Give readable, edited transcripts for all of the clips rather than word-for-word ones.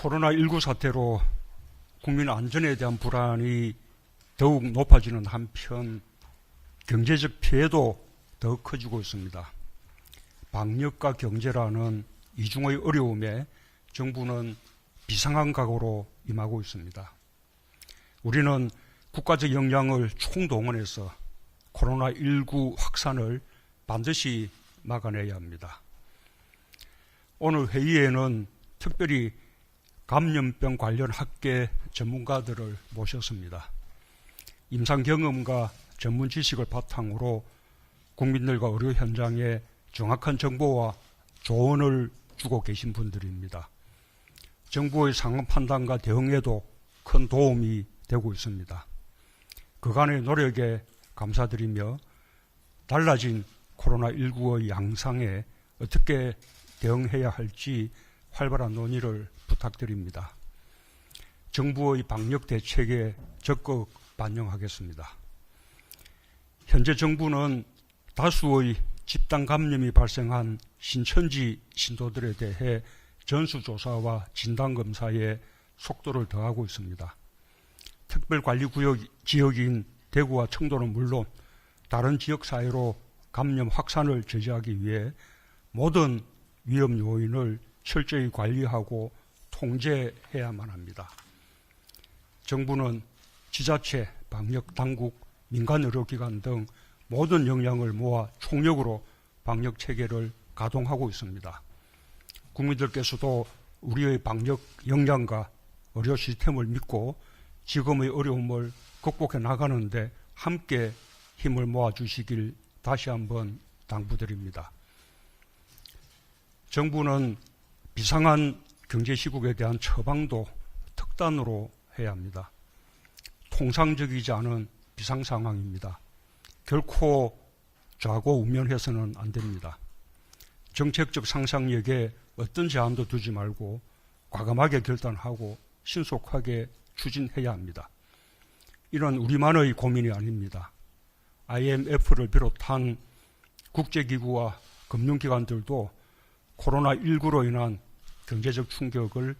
코로나19 사태로 국민 안전에 대한 불안이 더욱 높아지는 한편 경제적 피해도 더 커지고 있습니다. 방역과 경제라는 이중의 어려움에 정부는 비상한 각오로 임하고 있습니다. 우리는 국가적 역량을 총동원해서 코로나19 확산을 반드시 막아내야 합니다. 오늘 회의에는 특별히 감염병 관련 학계 전문가들을 모셨습니다. 임상 경험과 전문 지식을 바탕으로 국민들과 의료 현장에 정확한 정보와 조언을 주고 계신 분들입니다. 정부의 상황 판단과 대응에도 큰 도움이 되고 있습니다. 그간의 노력에 감사드리며 달라진 코로나19의 양상에 어떻게 대응해야 할지 활발한 논의를 부탁드립니다. 정부의 방역 대책에 적극 반영하겠습니다. 현재 정부는 다수의 집단 감염이 발생한 신천지 신도들에 대해 전수조사와 진단검사에 속도를 더하고 있습니다. 특별관리구역 지역인 대구와 청도는 물론 다른 지역사회로 감염 확산을 저지하기 위해 모든 위험 요인을 철저히 관리하고 통제해야만 합니다. 정부는 지자체, 방역당국, 민간의료기관 등 모든 역량을 모아 총력으로 방역체계를 가동하고 있습니다. 국민들께서도 우리의 방역 역량과 의료 시스템을 믿고 지금의 어려움을 극복해 나가는데 함께 힘을 모아주시길 다시 한번 당부드립니다. 정부는 비상한 경제시국에 대한 처방도 특단으로 해야 합니다. 통상적이지 않은 비상상황입니다. 결코 좌고우면해서는 안 됩니다. 정책적 상상력에 어떤 제한도 두지 말고 과감하게 결단하고 신속하게 추진해야 합니다. 이런 우리만의 고민이 아닙니다. IMF를 비롯한 국제기구와 금융기관들도 코로나19로 인한 경제적 충격을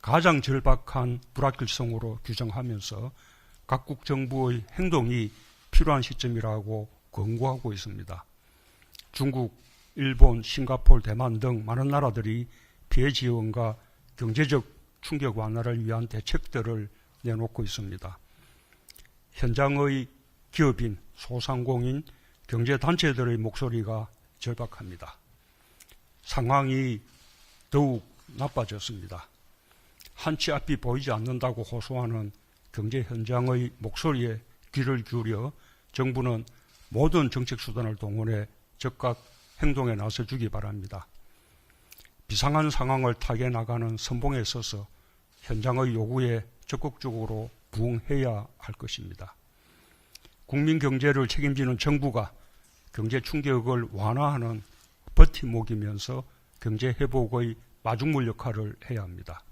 가장 절박한 불확실성으로 규정하면서 각국 정부의 행동이 필요한 시점이라고 권고하고 있습니다. 중국, 일본, 싱가포르, 대만 등 많은 나라들이 피해 지원과 경제적 충격 완화를 위한 대책들을 내놓고 있습니다. 현장의 기업인, 소상공인, 경제단체들의 목소리가 절박합니다. 상황이 더욱 나빠졌습니다. 한치 앞이 보이지 않는다고 호소하는 경제 현장의 목소리에 귀를 기울여 정부는 모든 정책 수단을 동원해 즉각 행동에 나서주기 바랍니다. 비상한 상황을 타개 나가는 선봉에 서서 현장의 요구에 적극적으로 부응해야 할 것입니다. 국민 경제를 책임지는 정부가 경제 충격을 완화하는 버팀목이면서 경제 회복의 마중물 역할을 해야 합니다.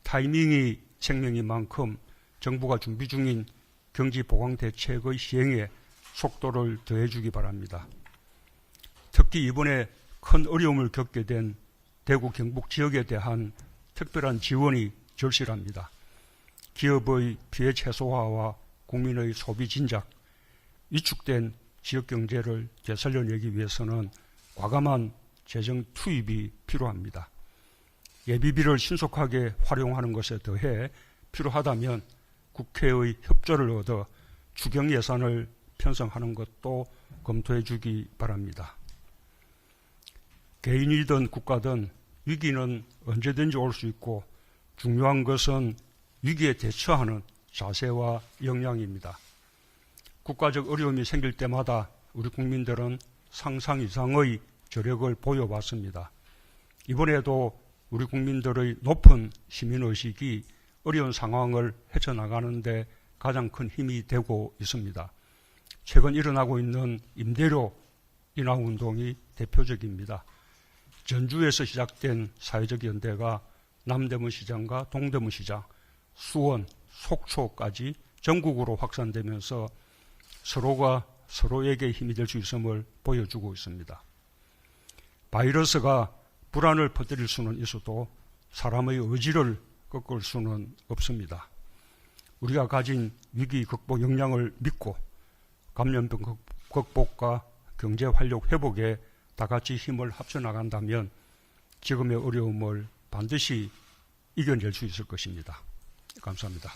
타이밍이 생명인 만큼 정부가 준비 중인 경기 보강 대책의 시행에 속도를 더해주기 바랍니다. 특히 이번에 큰 어려움을 겪게 된 대구 경북 지역에 대한 특별한 지원이 절실합니다. 기업의 피해 최소화와 국민의 소비 진작, 위축된 지역 경제를 되살려내기 위해서는 과감한 재정 투입이 필요합니다. 예비비를 신속하게 활용하는 것에 더해 필요하다면 국회의 협조를 얻어 추경 예산을 편성하는 것도 검토해 주기 바랍니다. 개인이든 국가든 위기는 언제든지 올 수 있고 중요한 것은 위기에 대처하는 자세와 역량입니다. 국가적 어려움이 생길 때마다 우리 국민들은 상상 이상의 저력을 보여왔습니다. 이번에도 우리 국민들의 높은 시민의식이 어려운 상황을 헤쳐나가는 데 가장 큰 힘이 되고 있습니다. 최근 일어나고 있는 임대료 인하운동이 대표적입니다. 전주에서 시작된 사회적 연대가 남대문시장과 동대문시장, 수원, 속초까지 전국으로 확산되면서 서로가 서로에게 힘이 될 수 있음을 보여주고 있습니다. 바이러스가 불안을 퍼뜨릴 수는 있어도 사람의 의지를 꺾을 수는 없습니다. 우리가 가진 위기 극복 역량을 믿고 감염병 극복과 경제 활력 회복에 다 같이 힘을 합쳐 나간다면 지금의 어려움을 반드시 이겨낼 수 있을 것입니다. 감사합니다.